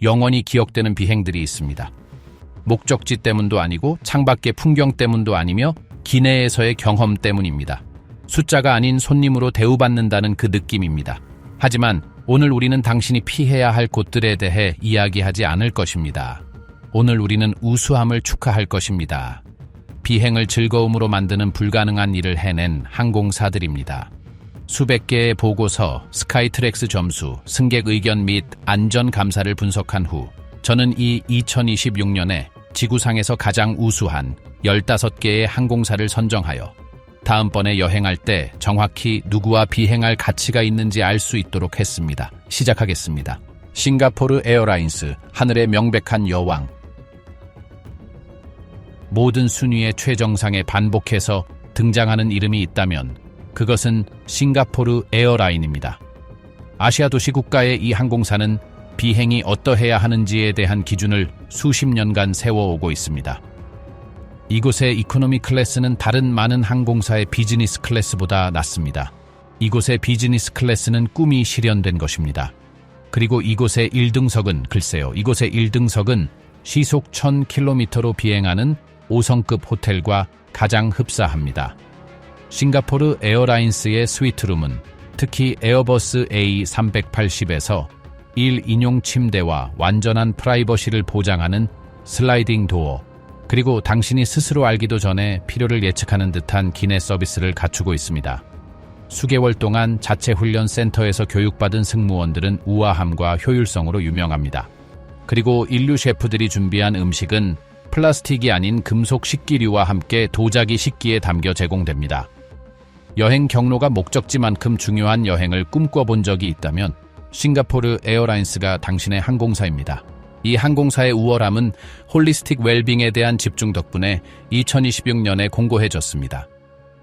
영원히 기억되는 비행들이 있습니다. 목적지 때문도 아니고 창밖의 풍경 때문도 아니며 기내에서의 경험 때문입니다. 숫자가 아닌 손님으로 대우받는다는 그 느낌입니다. 하지만 오늘 우리는 당신이 피해야 할 곳들에 대해 이야기하지 않을 것입니다. 오늘 우리는 우수함을 축하할 것입니다. 비행을 즐거움으로 만드는 불가능한 일을 해낸 항공사들입니다. 수백 개의 보고서, 스카이트랙스 점수, 승객 의견 및 안전 감사를 분석한 후 저는 이 2026년에 지구상에서 가장 우수한 15개의 항공사를 선정하여 다음번에 여행할 때 정확히 누구와 비행할 가치가 있는지 알 수 있도록 했습니다. 시작하겠습니다. 싱가포르 에어라인스, 하늘의 명백한 여왕. 모든 순위의 최정상에 반복해서 등장하는 이름이 있다면 그것은 싱가포르 에어라인입니다. 아시아 도시 국가의 이 항공사는 비행이 어떠해야 하는지에 대한 기준을 수십 년간 세워오고 있습니다. 이곳의 이코노미 클래스는 다른 많은 항공사의 비즈니스 클래스보다 낮습니다. 이곳의 비즈니스 클래스는 꿈이 실현된 것입니다. 그리고 이곳의 1등석은 글쎄요, 이곳의 1등석은 시속 1000km로 비행하는 5성급 호텔과 가장 흡사합니다. 싱가포르 에어라인스의 스위트룸은 특히 에어버스 A380에서 1인용 침대와 완전한 프라이버시를 보장하는 슬라이딩 도어, 그리고 당신이 스스로 알기도 전에 필요를 예측하는 듯한 기내 서비스를 갖추고 있습니다. 수개월 동안 자체 훈련 센터에서 교육받은 승무원들은 우아함과 효율성으로 유명합니다. 그리고 인류 셰프들이 준비한 음식은 플라스틱이 아닌 금속 식기류와 함께 도자기 식기에 담겨 제공됩니다. 여행 경로가 목적지만큼 중요한 여행을 꿈꿔본 적이 있다면 싱가포르 에어라인스가 당신의 항공사입니다. 이 항공사의 우월함은 홀리스틱 웰빙에 대한 집중 덕분에 2026년에 공고해졌습니다.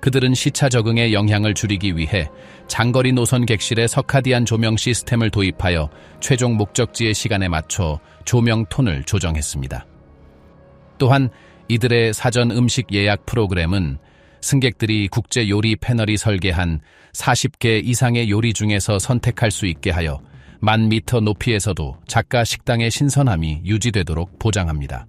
그들은 시차 적응의 영향을 줄이기 위해 장거리 노선 객실에 서카디안 조명 시스템을 도입하여 최종 목적지의 시간에 맞춰 조명 톤을 조정했습니다. 또한 이들의 사전 음식 예약 프로그램은 승객들이 국제 요리 패널이 설계한 40개 이상의 요리 중에서 선택할 수 있게 하여 1000m 높이에서도 작가 식당의 신선함이 유지되도록 보장합니다.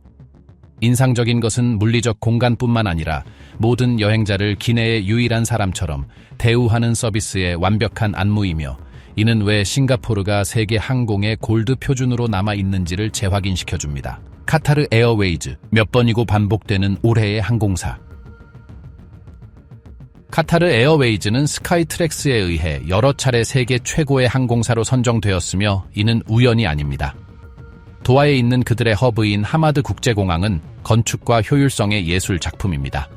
인상적인 것은 물리적 공간뿐만 아니라 모든 여행자를 기내의 유일한 사람처럼 대우하는 서비스의 완벽한 안무이며, 이는 왜 싱가포르가 세계 항공의 골드 표준으로 남아있는지를 재확인시켜줍니다. 카타르 에어웨이즈, 몇 번이고 반복되는 올해의 항공사. 카타르 에어웨이즈는 스카이트랙스에 의해 여러 차례 세계 최고의 항공사로 선정되었으며 이는 우연이 아닙니다. 도하에 있는 그들의 허브인 하마드 국제공항은 건축과 효율성의 예술 작품입니다.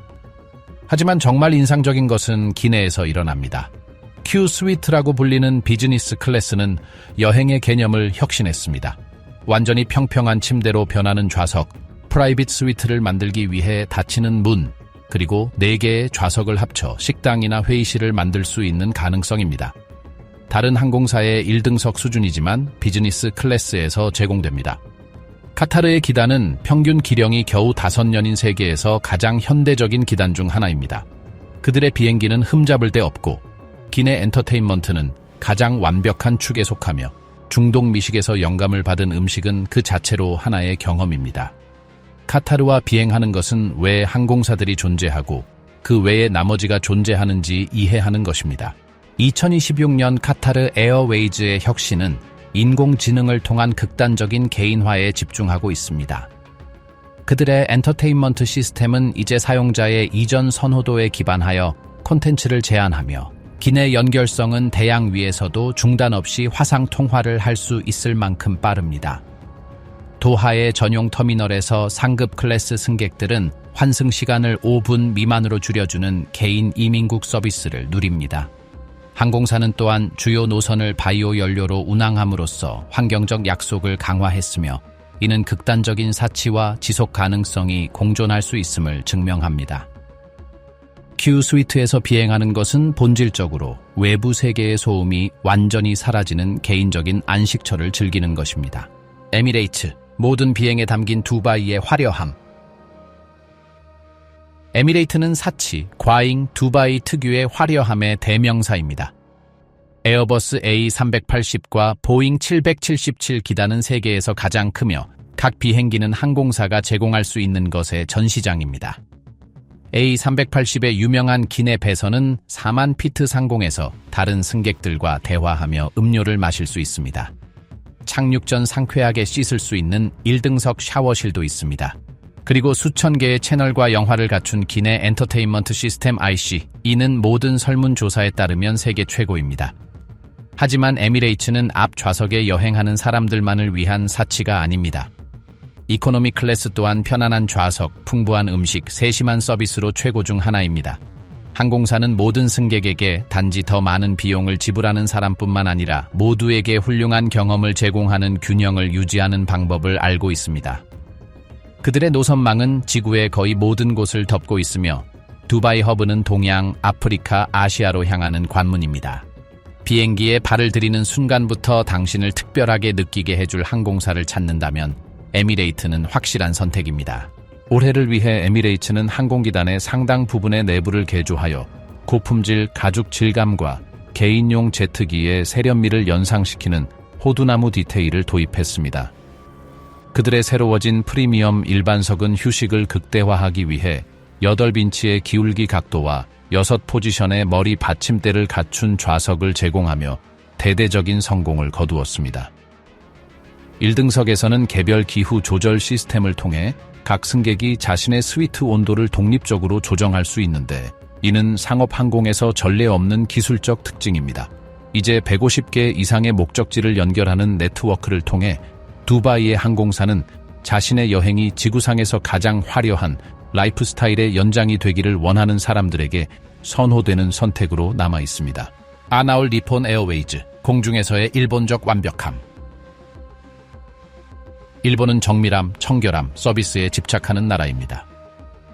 하지만 정말 인상적인 것은 기내에서 일어납니다. Q 스위트라고 불리는 비즈니스 클래스는 여행의 개념을 혁신했습니다. 완전히 평평한 침대로 변하는 좌석, 프라이빗 스위트를 만들기 위해 닫히는 문, 그리고 4개의 좌석을 합쳐 식당이나 회의실을 만들 수 있는 가능성입니다. 다른 항공사의 1등석 수준이지만 비즈니스 클래스에서 제공됩니다. 카타르의 기단은 평균 기령이 겨우 5년인 세계에서 가장 현대적인 기단 중 하나입니다. 그들의 비행기는 흠잡을 데 없고 기내 엔터테인먼트는 가장 완벽한 축에 속하며 중동 미식에서 영감을 받은 음식은 그 자체로 하나의 경험입니다. 카타르와 비행하는 것은 왜 항공사들이 존재하고 그 외에 나머지가 존재하는지 이해하는 것입니다. 2026년 카타르 에어웨이즈의 혁신은 인공지능을 통한 극단적인 개인화에 집중하고 있습니다. 그들의 엔터테인먼트 시스템은 이제 사용자의 이전 선호도에 기반하여 콘텐츠를 제한하며 기내 연결성은 대양 위에서도 중단 없이 화상 통화를 할 수 있을 만큼 빠릅니다. 도하의 전용 터미널에서 상급 클래스 승객들은 환승 시간을 5분 미만으로 줄여주는 개인 이민국 서비스를 누립니다. 항공사는 또한 주요 노선을 바이오 연료로 운항함으로써 환경적 약속을 강화했으며 이는 극단적인 사치와 지속 가능성이 공존할 수 있음을 증명합니다. Q 스위트에서 비행하는 것은 본질적으로 외부 세계의 소음이 완전히 사라지는 개인적인 안식처를 즐기는 것입니다. 에미레이츠, 모든 비행에 담긴 두바이의 화려함. 에미레이트는 사치, 과잉, 두바이 특유의 화려함의 대명사입니다. 에어버스 A380과 보잉 777 기단은 세계에서 가장 크며 각 비행기는 항공사가 제공할 수 있는 것의 전시장입니다. A380의 유명한 기내 배선은 4만 피트 상공에서 다른 승객들과 대화하며 음료를 마실 수 있습니다. 착륙 전 상쾌하게 씻을 수 있는 1등석 샤워실도 있습니다. 그리고 수천 개의 채널과 영화를 갖춘 기내 엔터테인먼트 시스템 IC, 이는 모든 설문조사에 따르면 세계 최고입니다. 하지만 에미레이츠는 앞 좌석에 여행하는 사람들만을 위한 사치가 아닙니다. 이코노미 클래스 또한 편안한 좌석, 풍부한 음식, 세심한 서비스로 최고 중 하나입니다. 항공사는 모든 승객에게 단지 더 많은 비용을 지불하는 사람뿐만 아니라 모두에게 훌륭한 경험을 제공하는 균형을 유지하는 방법을 알고 있습니다. 그들의 노선망은 지구의 거의 모든 곳을 덮고 있으며 두바이 허브는 동양, 아프리카, 아시아로 향하는 관문입니다. 비행기에 발을 들이는 순간부터 당신을 특별하게 느끼게 해줄 항공사를 찾는다면 에미레이트는 확실한 선택입니다. 올해를 위해 에미레이츠는 항공기단의 상당 부분의 내부를 개조하여 고품질 가죽 질감과 개인용 제트기의 세련미를 연상시키는 호두나무 디테일을 도입했습니다. 그들의 새로워진 프리미엄 일반석은 휴식을 극대화하기 위해 8인치의 기울기 각도와 6포지션의 머리 받침대를 갖춘 좌석을 제공하며 대대적인 성공을 거두었습니다. 1등석에서는 개별 기후 조절 시스템을 통해 각 승객이 자신의 스위트 온도를 독립적으로 조정할 수 있는데, 이는 상업항공에서 전례 없는 기술적 특징입니다. 이제 150개 이상의 목적지를 연결하는 네트워크를 통해 두바이의 항공사는 자신의 여행이 지구상에서 가장 화려한 라이프 스타일의 연장이 되기를 원하는 사람들에게 선호되는 선택으로 남아 있습니다. 아나올 니폰 에어웨이즈, 공중에서의 일본적 완벽함. 일본은 정밀함, 청결함, 서비스에 집착하는 나라입니다.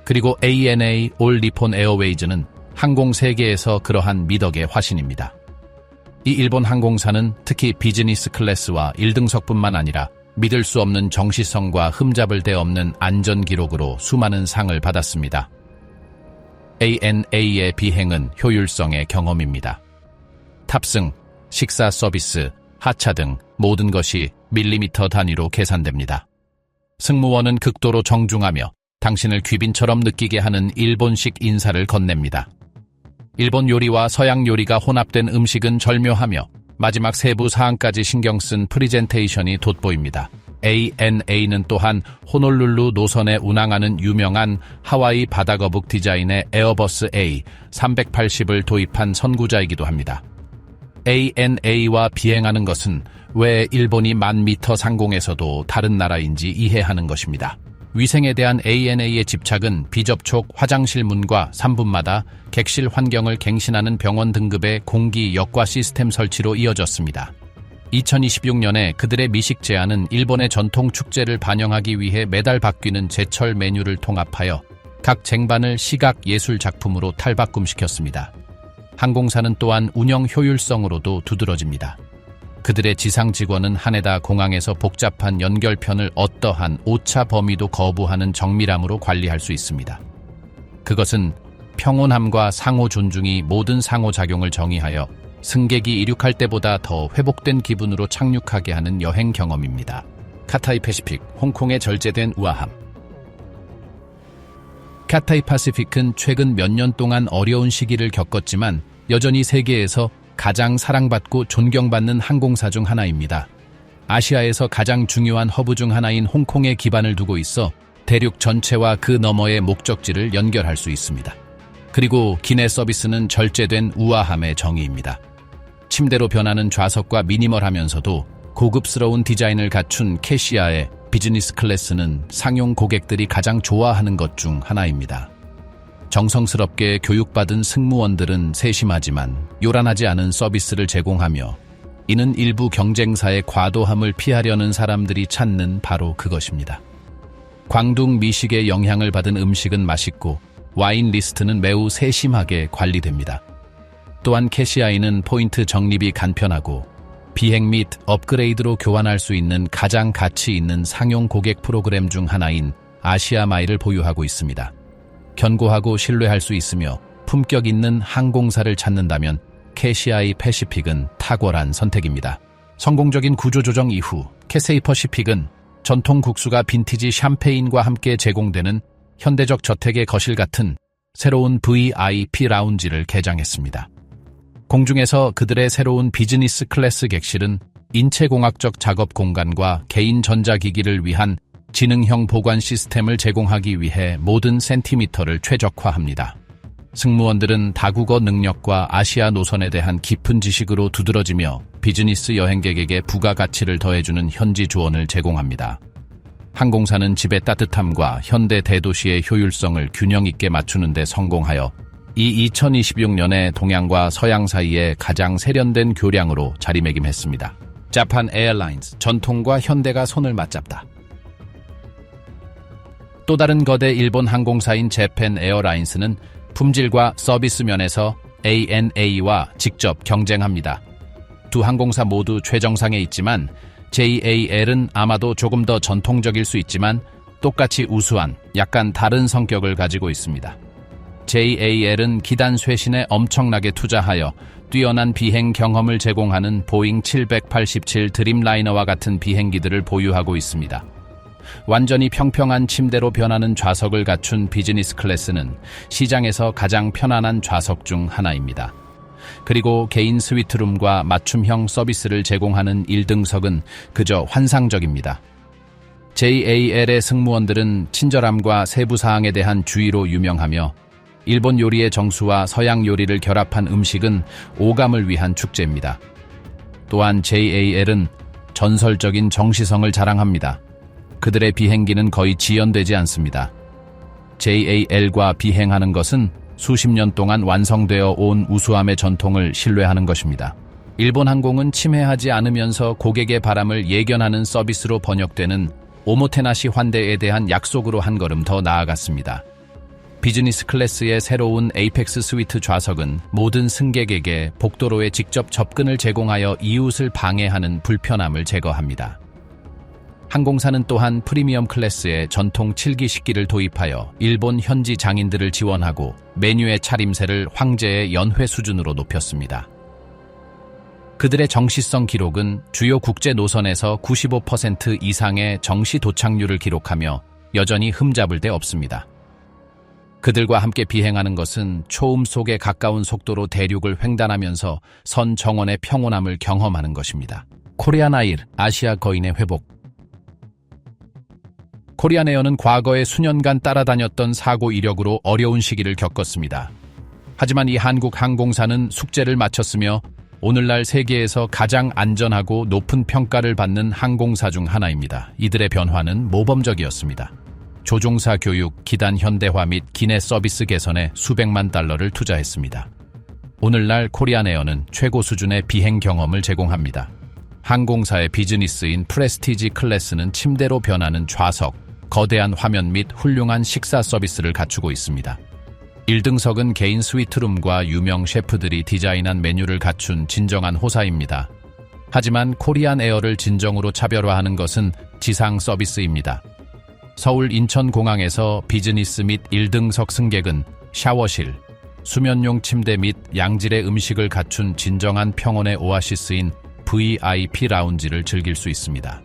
그리고 ANA, 올 니폰 에어웨이즈는 항공 세계에서 그러한 미덕의 화신입니다. 이 일본 항공사는 특히 비즈니스 클래스와 1등석뿐만 아니라 믿을 수 없는 정시성과 흠잡을 데 없는 안전 기록으로 수많은 상을 받았습니다. ANA의 비행은 효율성의 경험입니다. 탑승, 식사 서비스, 하차 등 모든 것이 밀리미터 단위로 계산됩니다. 승무원은 극도로 정중하며 당신을 귀빈처럼 느끼게 하는 일본식 인사를 건넵니다. 일본 요리와 서양 요리가 혼합된 음식은 절묘하며 마지막 세부 사항까지 신경 쓴 프리젠테이션이 돋보입니다. ANA는 또한 호놀룰루 노선에 운항하는 유명한 하와이 바다거북 디자인의 에어버스 A380을 도입한 선구자이기도 합니다. ANA와 비행하는 것은 왜 일본이 10,000m 상공에서도 다른 나라인지 이해하는 것입니다. 위생에 대한 ANA의 집착은 비접촉 화장실 문과 3분마다 객실 환경을 갱신하는 병원 등급의 공기 역과 시스템 설치로 이어졌습니다. 2026년에 그들의 미식 제안은 일본의 전통 축제를 반영하기 위해 매달 바뀌는 제철 메뉴를 통합하여 각 쟁반을 시각 예술 작품으로 탈바꿈시켰습니다. 항공사는 또한 운영 효율성으로도 두드러집니다. 그들의 지상 직원은 하네다 공항에서 복잡한 연결편을 어떠한 오차 범위도 거부하는 정밀함으로 관리할 수 있습니다. 그것은 평온함과 상호 존중이 모든 상호작용을 정의하여 승객이 이륙할 때보다 더 회복된 기분으로 착륙하게 하는 여행 경험입니다. 카타이 패시픽, 홍콩의 절제된 우아함. 카타이 패시픽은 최근 몇 년 동안 어려운 시기를 겪었지만 여전히 세계에서 가장 사랑받고 존경받는 항공사 중 하나입니다. 아시아에서 가장 중요한 허브 중 하나인 홍콩에 기반을 두고 있어 대륙 전체와 그 너머의 목적지를 연결할 수 있습니다. 그리고 기내 서비스는 절제된 우아함의 정의입니다. 침대로 변하는 좌석과 미니멀하면서도 고급스러운 디자인을 갖춘 캐시아의 비즈니스 클래스는 상용 고객들이 가장 좋아하는 것 중 하나입니다. 정성스럽게 교육받은 승무원들은 세심하지만 요란하지 않은 서비스를 제공하며, 이는 일부 경쟁사의 과도함을 피하려는 사람들이 찾는 바로 그것입니다. 광둥 미식의 영향을 받은 음식은 맛있고 와인 리스트는 매우 세심하게 관리됩니다. 또한 캐시아인은 포인트 적립이 간편하고 비행 및 업그레이드로 교환할 수 있는 가장 가치 있는 상용 고객 프로그램 중 하나인 아시아 마일을 보유하고 있습니다. 견고하고 신뢰할 수 있으며 품격 있는 항공사를 찾는다면 캐시아이 패시픽은 탁월한 선택입니다. 성공적인 구조조정 이후 캐세이 퍼시픽은 전통 국수가 빈티지 샴페인과 함께 제공되는 현대적 저택의 거실 같은 새로운 VIP 라운지를 개장했습니다. 공중에서 그들의 새로운 비즈니스 클래스 객실은 인체공학적 작업 공간과 개인 전자기기를 위한 지능형 보관 시스템을 제공하기 위해 모든 센티미터를 최적화합니다. 승무원들은 다국어 능력과 아시아 노선에 대한 깊은 지식으로 두드러지며 비즈니스 여행객에게 부가가치를 더해주는 현지 조언을 제공합니다. 항공사는 집의 따뜻함과 현대 대도시의 효율성을 균형 있게 맞추는 데 성공하여 이 2026년에 동양과 서양 사이에 가장 세련된 교량으로 자리매김했습니다. 자판 에어라인스, 전통과 현대가 손을 맞잡다. 또 다른 거대 일본 항공사인 재팬 에어라인스는 품질과 서비스 면에서 ANA와 직접 경쟁합니다. 두 항공사 모두 최정상에 있지만 JAL은 아마도 조금 더 전통적일 수 있지만 똑같이 우수한 약간 다른 성격을 가지고 있습니다. JAL은 기단 쇄신에 엄청나게 투자하여 뛰어난 비행 경험을 제공하는 보잉 787 드림라이너와 같은 비행기들을 보유하고 있습니다. 완전히 평평한 침대로 변하는 좌석을 갖춘 비즈니스 클래스는 시장에서 가장 편안한 좌석 중 하나입니다. 그리고 개인 스위트룸과 맞춤형 서비스를 제공하는 1등석은 그저 환상적입니다. JAL의 승무원들은 친절함과 세부 사항에 대한 주의로 유명하며 일본 요리의 정수와 서양 요리를 결합한 음식은 오감을 위한 축제입니다. 또한 JAL은 전설적인 정시성을 자랑합니다. 그들의 비행기는 거의 지연되지 않습니다. JAL과 비행하는 것은 수십 년 동안 완성되어 온 우수함의 전통을 신뢰하는 것입니다. 일본 항공은 침해하지 않으면서 고객의 바람을 예견하는 서비스로 번역되는 오모테나시 환대에 대한 약속으로 한 걸음 더 나아갔습니다. 비즈니스 클래스의 새로운 에이펙스 스위트 좌석은 모든 승객에게 복도로에 직접 접근을 제공하여 이웃을 방해하는 불편함을 제거합니다. 항공사는 또한 프리미엄 클래스의 전통 7기 식기를 도입하여 일본 현지 장인들을 지원하고 메뉴의 차림새를 황제의 연회 수준으로 높였습니다. 그들의 정시성 기록은 주요 국제 노선에서 95% 이상의 정시 도착률을 기록하며 여전히 흠잡을 데 없습니다. 그들과 함께 비행하는 것은 초음 속에 가까운 속도로 대륙을 횡단하면서 선 정원의 평온함을 경험하는 것입니다. 코리안아일, 아시아 거인의 회복. 코리안에어는 과거에 수년간 따라다녔던 사고 이력으로 어려운 시기를 겪었습니다. 하지만 이 한국 항공사는 숙제를 마쳤으며 오늘날 세계에서 가장 안전하고 높은 평가를 받는 항공사 중 하나입니다. 이들의 변화는 모범적이었습니다. 조종사 교육, 기단 현대화 및 기내 서비스 개선에 수백만 달러를 투자했습니다. 오늘날 코리안에어는 최고 수준의 비행 경험을 제공합니다. 항공사의 비즈니스인 프레스티지 클래스는 침대로 변하는 좌석, 거대한 화면 및 훌륭한 식사 서비스를 갖추고 있습니다. 1등석은 개인 스위트룸과 유명 셰프들이 디자인한 메뉴를 갖춘 진정한 호사입니다. 하지만 코리안 에어를 진정으로 차별화하는 것은 지상 서비스입니다. 서울 인천공항에서 비즈니스 및 1등석 승객은 샤워실, 수면용 침대 및 양질의 음식을 갖춘 진정한 평온의 오아시스인 VIP 라운지를 즐길 수 있습니다.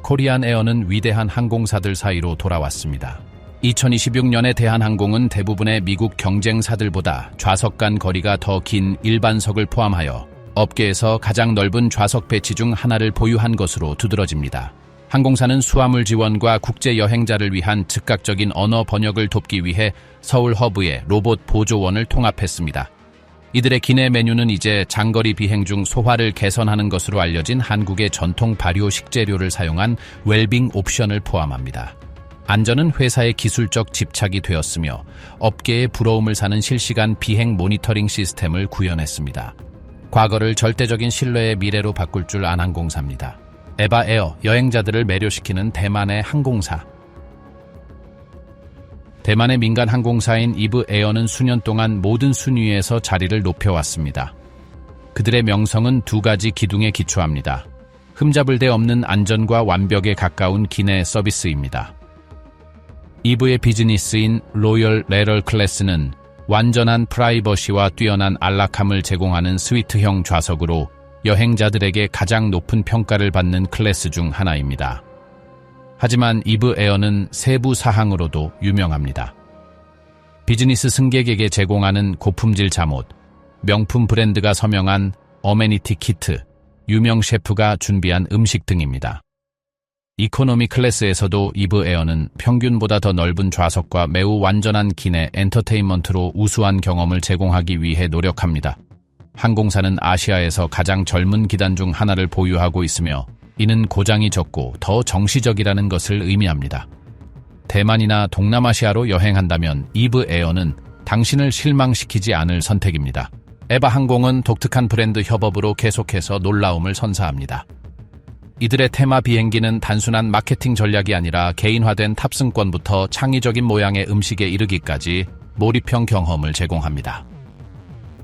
코리안 에어는 위대한 항공사들 사이로 돌아왔습니다. 2026년에 대한항공은 대부분의 미국 경쟁사들보다 좌석 간 거리가 더 긴 일반석을 포함하여 업계에서 가장 넓은 좌석 배치 중 하나를 보유한 것으로 두드러집니다. 항공사는 수화물 지원과 국제 여행자를 위한 즉각적인 언어 번역을 돕기 위해 서울 허브에 로봇 보조원을 통합했습니다. 이들의 기내 메뉴는 이제 장거리 비행 중 소화를 개선하는 것으로 알려진 한국의 전통 발효 식재료를 사용한 웰빙 옵션을 포함합니다. 안전은 회사의 기술적 집착이 되었으며 업계의 부러움을 사는 실시간 비행 모니터링 시스템을 구현했습니다. 과거를 절대적인 신뢰의 미래로 바꿀 줄 안 항공사입니다. 에바 에어, 여행자들을 매료시키는 대만의 항공사. 대만의 민간 항공사인 이브 에어는 수년 동안 모든 순위에서 자리를 높여왔습니다. 그들의 명성은 두 가지 기둥에 기초합니다. 흠잡을 데 없는 안전과 완벽에 가까운 기내 서비스입니다. 이브의 비즈니스인 로열 레럴 클래스는 완전한 프라이버시와 뛰어난 안락함을 제공하는 스위트형 좌석으로 여행자들에게 가장 높은 평가를 받는 클래스 중 하나입니다. 하지만 이브 에어는 세부 사항으로도 유명합니다. 비즈니스 승객에게 제공하는 고품질 잠옷, 명품 브랜드가 서명한 어메니티 키트, 유명 셰프가 준비한 음식 등입니다. 이코노미 클래스에서도 이브 에어는 평균보다 더 넓은 좌석과 매우 완전한 기내 엔터테인먼트로 우수한 경험을 제공하기 위해 노력합니다. 항공사는 아시아에서 가장 젊은 기단 중 하나를 보유하고 있으며 이는 고장이 적고 더 정시적이라는 것을 의미합니다. 대만이나 동남아시아로 여행한다면 이브 에어는 당신을 실망시키지 않을 선택입니다. 에바 항공은 독특한 브랜드 협업으로 계속해서 놀라움을 선사합니다. 이들의 테마 비행기는 단순한 마케팅 전략이 아니라 개인화된 탑승권부터 창의적인 모양의 음식에 이르기까지 몰입형 경험을 제공합니다.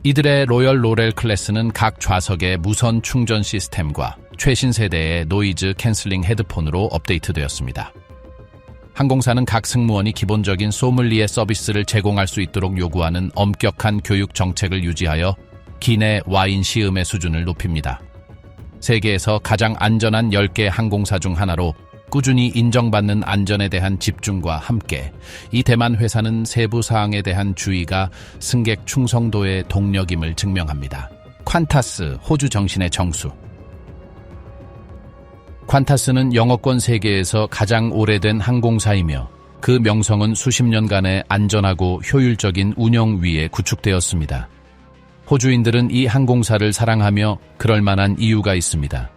이들의 로열 로렐 클래스는 각 좌석의 무선 충전 시스템과 최신 세대의 노이즈 캔슬링 헤드폰으로 업데이트되었습니다. 항공사는 각 승무원이 기본적인 소믈리에 서비스를 제공할 수 있도록 요구하는 엄격한 교육 정책을 유지하여 기내 와인 시음의 수준을 높입니다. 세계에서 가장 안전한 10개 항공사 중 하나로 꾸준히 인정받는 안전에 대한 집중과 함께 이 대만 회사는 세부 사항에 대한 주의가 승객 충성도의 동력임을 증명합니다. 콴타스, 호주 정신의 정수. 콴타스는 영어권 세계에서 가장 오래된 항공사이며 그 명성은 수십 년간의 안전하고 효율적인 운영 위에 구축되었습니다. 호주인들은 이 항공사를 사랑하며 그럴 만한 이유가 있습니다.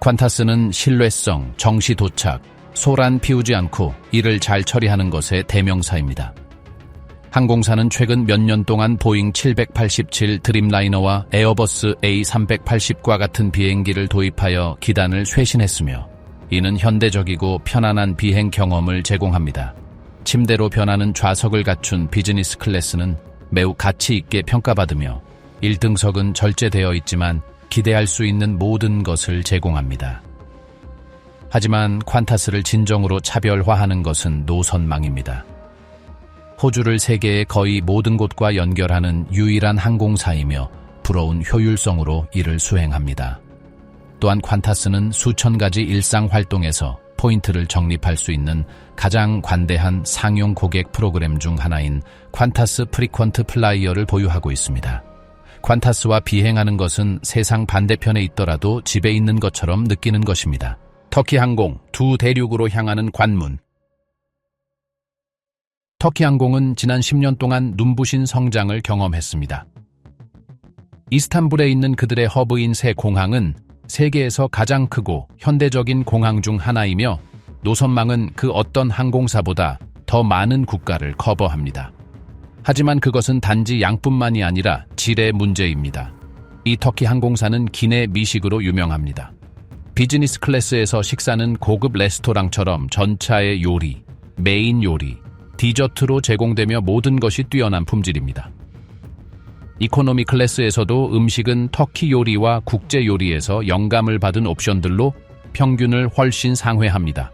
콴타스는 신뢰성, 정시 도착, 소란 피우지 않고 일을 잘 처리하는 것의 대명사입니다. 항공사는 최근 몇 년 동안 보잉 787 드림라이너와 에어버스 A380과 같은 비행기를 도입하여 기단을 쇄신했으며 이는 현대적이고 편안한 비행 경험을 제공합니다. 침대로 변하는 좌석을 갖춘 비즈니스 클래스는 매우 가치 있게 평가받으며 1등석은 절제되어 있지만 기대할 수 있는 모든 것을 제공합니다. 하지만 콴타스를 진정으로 차별화하는 것은 노선망입니다. 호주를 세계의 거의 모든 곳과 연결하는 유일한 항공사이며 부러운 효율성으로 이를 수행합니다. 또한 콴타스는 수천 가지 일상 활동에서 포인트를 적립할 수 있는 가장 관대한 상용 고객 프로그램 중 하나인 콴타스 프리퀀트 플라이어를 보유하고 있습니다. 콴타스와 비행하는 것은 세상 반대편에 있더라도 집에 있는 것처럼 느끼는 것입니다. 터키 항공, 두 대륙으로 향하는 관문. 터키 항공은 지난 10년 동안 눈부신 성장을 경험했습니다. 이스탄불에 있는 그들의 허브인 새 공항은 세계에서 가장 크고 현대적인 공항 중 하나이며 노선망은 그 어떤 항공사보다 더 많은 국가를 커버합니다. 하지만 그것은 단지 양뿐만이 아니라 질의 문제입니다. 이 터키 항공사는 기내 미식으로 유명합니다. 비즈니스 클래스에서 식사는 고급 레스토랑처럼 전차의 요리, 메인 요리, 디저트로 제공되며 모든 것이 뛰어난 품질입니다. 이코노미 클래스에서도 음식은 터키 요리와 국제 요리에서 영감을 받은 옵션들로 평균을 훨씬 상회합니다.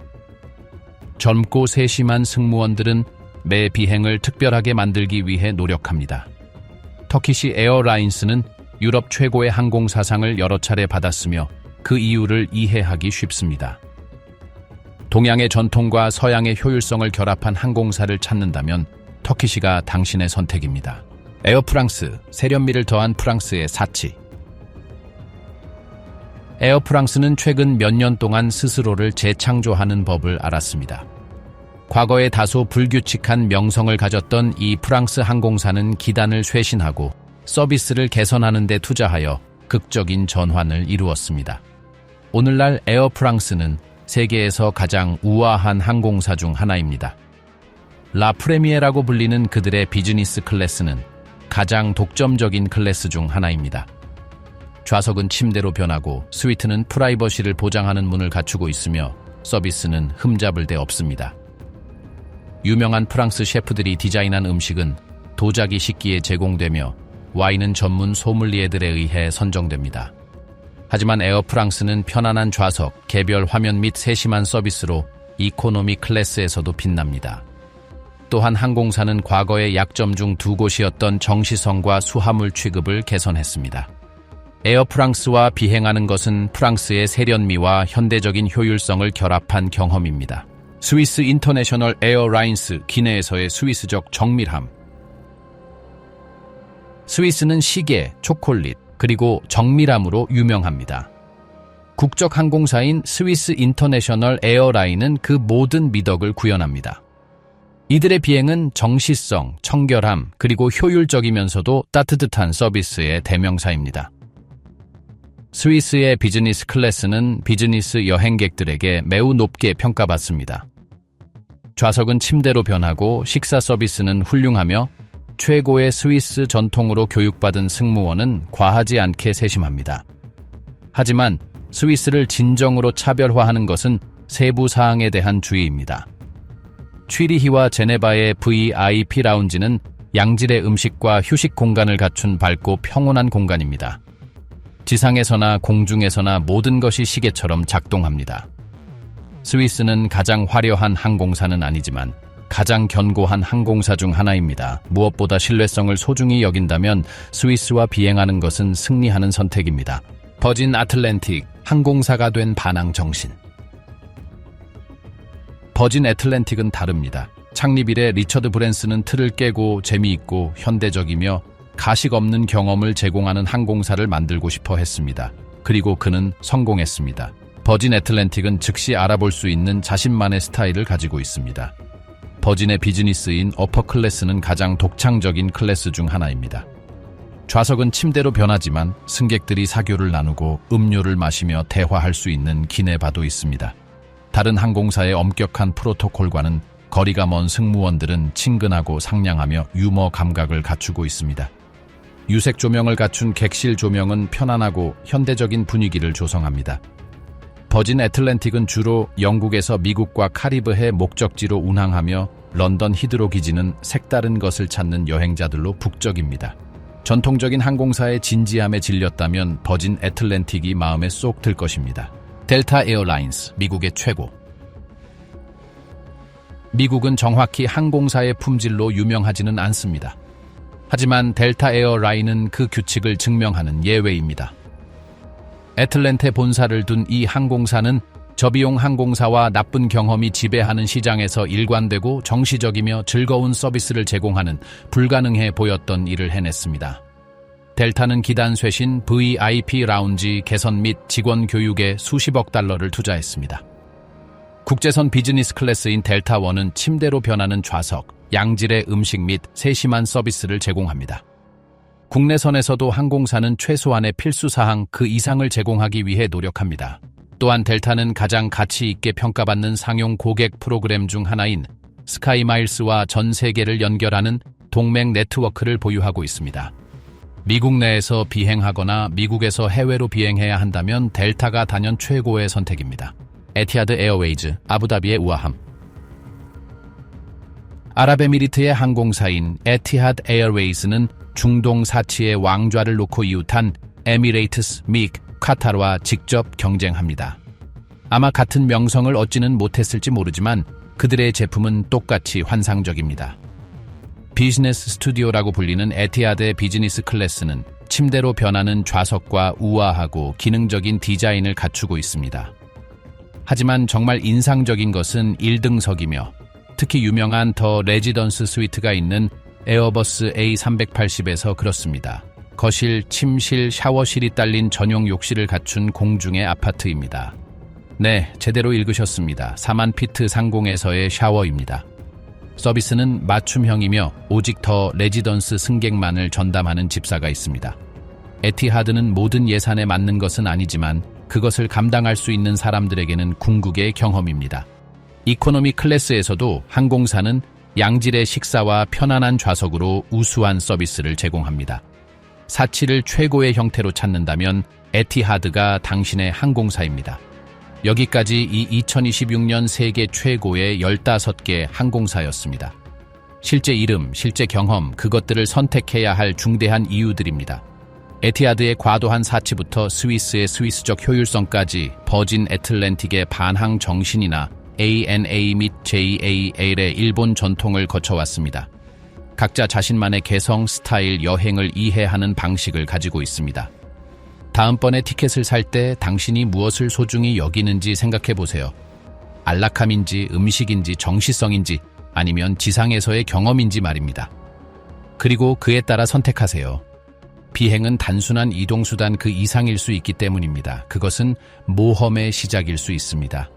젊고 세심한 승무원들은 매 비행을 특별하게 만들기 위해 노력합니다. 터키시 에어라인스는 유럽 최고의 항공사상을 여러 차례 받았으며 그 이유를 이해하기 쉽습니다. 동양의 전통과 서양의 효율성을 결합한 항공사를 찾는다면 터키시가 당신의 선택입니다. 에어프랑스, 세련미를 더한 프랑스의 사치. 에어프랑스는 최근 몇 년 동안 스스로를 재창조하는 법을 알았습니다. 과거에 다소 불규칙한 명성을 가졌던 이 프랑스 항공사는 기단을 쇄신하고 서비스를 개선하는 데 투자하여 극적인 전환을 이루었습니다. 오늘날 에어프랑스는 세계에서 가장 우아한 항공사 중 하나입니다. 라 프레미에라고 불리는 그들의 비즈니스 클래스는 가장 독점적인 클래스 중 하나입니다. 좌석은 침대로 변하고 스위트는 프라이버시를 보장하는 문을 갖추고 있으며 서비스는 흠잡을 데 없습니다. 유명한 프랑스 셰프들이 디자인한 음식은 도자기 식기에 제공되며 와인은 전문 소믈리에들에 의해 선정됩니다. 하지만 에어프랑스는 편안한 좌석, 개별 화면 및 세심한 서비스로 이코노미 클래스에서도 빛납니다. 또한 항공사는 과거의 약점 중 두 곳이었던 정시성과 수화물 취급을 개선했습니다. 에어 프랑스와 비행하는 것은 프랑스의 세련미와 현대적인 효율성을 결합한 경험입니다. 스위스 인터내셔널 에어라인스, 기내에서의 스위스적 정밀함. 스위스는 시계, 초콜릿, 그리고 정밀함으로 유명합니다. 국적 항공사인 스위스 인터내셔널 에어라인은 그 모든 미덕을 구현합니다. 이들의 비행은 정시성, 청결함, 그리고 효율적이면서도 따뜻한 서비스의 대명사입니다. 스위스의 비즈니스 클래스는 비즈니스 여행객들에게 매우 높게 평가받습니다. 좌석은 침대로 변하고 식사 서비스는 훌륭하며 최고의 스위스 전통으로 교육받은 승무원은 과하지 않게 세심합니다. 하지만 스위스를 진정으로 차별화하는 것은 세부 사항에 대한 주의입니다. 취리히와 제네바의 VIP 라운지는 양질의 음식과 휴식 공간을 갖춘 밝고 평온한 공간입니다. 지상에서나 공중에서나 모든 것이 시계처럼 작동합니다. 스위스는 가장 화려한 항공사는 아니지만 가장 견고한 항공사 중 하나입니다. 무엇보다 신뢰성을 소중히 여긴다면 스위스와 비행하는 것은 승리하는 선택입니다. 버진 애틀랜틱, 항공사가 된 반항 정신. 버진 애틀랜틱은 다릅니다. 창립 이래 리처드 브랜슨은 틀을 깨고 재미있고 현대적이며 가식 없는 경험을 제공하는 항공사를 만들고 싶어 했습니다. 그리고 그는 성공했습니다. 버진 애틀랜틱은 즉시 알아볼 수 있는 자신만의 스타일을 가지고 있습니다. 버진의 비즈니스인 어퍼 클래스는 가장 독창적인 클래스 중 하나입니다. 좌석은 침대로 변하지만 승객들이 사교를 나누고 음료를 마시며 대화할 수 있는 기내바도 있습니다. 다른 항공사의 엄격한 프로토콜과는 거리가 먼 승무원들은 친근하고 상냥하며 유머 감각을 갖추고 있습니다. 유색 조명을 갖춘 객실 조명은 편안하고 현대적인 분위기를 조성합니다. 버진 애틀랜틱은 주로 영국에서 미국과 카리브해 목적지로 운항하며 런던 히드로 기지는 색다른 것을 찾는 여행자들로 북적입니다. 전통적인 항공사의 진지함에 질렸다면 버진 애틀랜틱이 마음에 쏙 들 것입니다. 델타 에어라인스, 미국의 최고. 미국은 정확히 항공사의 품질로 유명하지는 않습니다. 하지만 델타 에어라인은 그 규칙을 증명하는 예외입니다. 애틀랜테 본사를 둔 이 항공사는 저비용 항공사와 나쁜 경험이 지배하는 시장에서 일관되고 정시적이며 즐거운 서비스를 제공하는 불가능해 보였던 일을 해냈습니다. 델타는 기단 쇄신, VIP 라운지 개선 및 직원 교육에 수십억 달러를 투자했습니다. 국제선 비즈니스 클래스인 델타1은 침대로 변하는 좌석, 양질의 음식 및 세심한 서비스를 제공합니다. 국내선에서도 항공사는 최소한의 필수사항 그 이상을 제공하기 위해 노력합니다. 또한 델타는 가장 가치 있게 평가받는 상용 고객 프로그램 중 하나인 스카이마일스와 전 세계를 연결하는 동맹 네트워크를 보유하고 있습니다. 미국 내에서 비행하거나 미국에서 해외로 비행해야 한다면 델타가 단연 최고의 선택입니다. 에티하드 에어웨이즈, 아부다비의 우아함. 아랍에미리트의 항공사인 에티하드 에어웨이즈는 중동 사치의 왕좌를 놓고 이웃한 에미레이트스, 믹, 카타르와 직접 경쟁합니다. 아마 같은 명성을 얻지는 못했을지 모르지만 그들의 제품은 똑같이 환상적입니다. 비즈니스 스튜디오라고 불리는 에티하드의 비즈니스 클래스는 침대로 변하는 좌석과 우아하고 기능적인 디자인을 갖추고 있습니다. 하지만 정말 인상적인 것은 1등석이며 특히 유명한 더 레지던스 스위트가 있는 에어버스 A380에서 그렇습니다. 거실, 침실, 샤워실이 딸린 전용 욕실을 갖춘 공중의 아파트입니다. 네, 제대로 읽으셨습니다. 4만 피트 상공에서의 샤워입니다. 서비스는 맞춤형이며 오직 더 레지던스 승객만을 전담하는 집사가 있습니다. 에티하드는 모든 예산에 맞는 것은 아니지만 그것을 감당할 수 있는 사람들에게는 궁극의 경험입니다. 이코노미 클래스에서도 항공사는 양질의 식사와 편안한 좌석으로 우수한 서비스를 제공합니다. 사치를 최고의 형태로 찾는다면 에티하드가 당신의 항공사입니다. 여기까지 이 2026년 세계 최고의 15개 항공사였습니다. 실제 이름, 실제 경험, 그것들을 선택해야 할 중대한 이유들입니다. 에티하드의 과도한 사치부터 스위스의 스위스적 효율성까지 버진 애틀랜틱의 반항 정신이나 ANA 및 JAL의 일본 전통을 거쳐왔습니다. 각자 자신만의 개성, 스타일, 여행을 이해하는 방식을 가지고 있습니다. 다음번에 티켓을 살 때 당신이 무엇을 소중히 여기는지 생각해 보세요. 안락함인지, 음식인지, 정시성인지, 아니면 지상에서의 경험인지 말입니다. 그리고 그에 따라 선택하세요. 비행은 단순한 이동수단 그 이상일 수 있기 때문입니다. 그것은 모험의 시작일 수 있습니다.